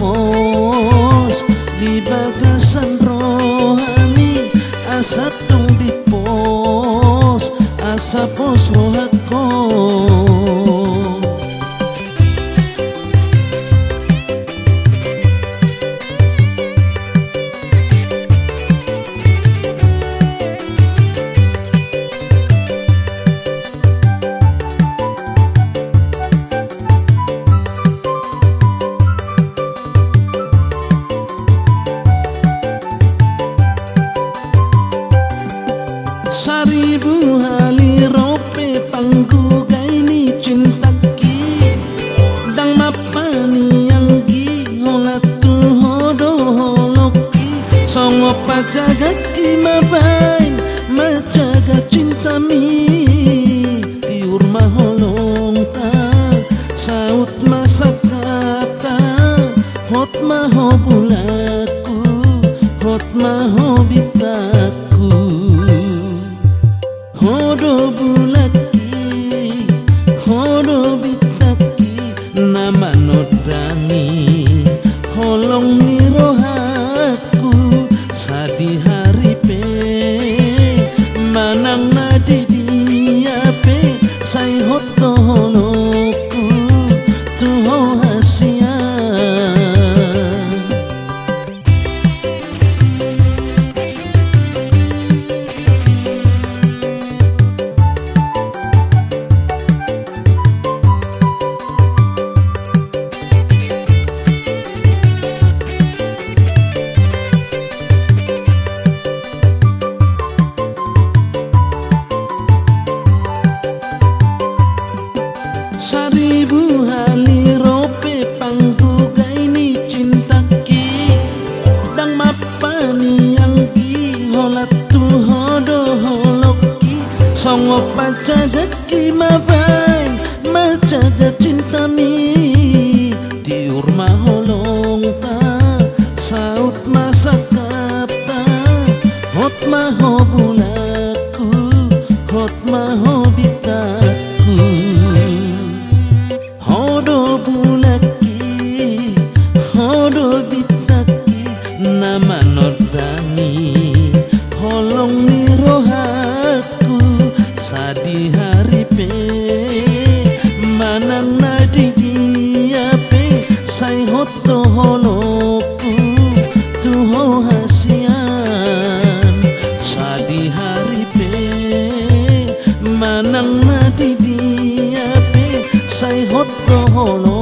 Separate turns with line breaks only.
mos di bagasan rohani asa tung di pos asa pos rohako. Seribu hali rope panggugai ni cintaki dang mapani yang gi holatu hodo holoki songo pajaga ki mabain majaga cinta mi tiur maholong ta saut masakata hot maho bulaku hot maho bitaku. Hodo bulaki, hodo bitaki, nama nodani, holong ni rohaku, sadi hari pe, manang nadi dia pe, say hoto holoku, tuho hasia. Seribu hali rope panggugai ni cintaki dang mapani yang gi holatu hodo holoki songo pajaga ki mabain majaga cinta mi tiur maholong ta saut masakata hot maho bulaku hot maho bitaku. Hodo bulaki, hodo bitaki, nama nodani, holong ni rohaku, sadi hari pe, manang nadi dia pe, say hoto holoku, tuho hasian, sadi hari pe, manang nadi dia pe, say hoto holoku.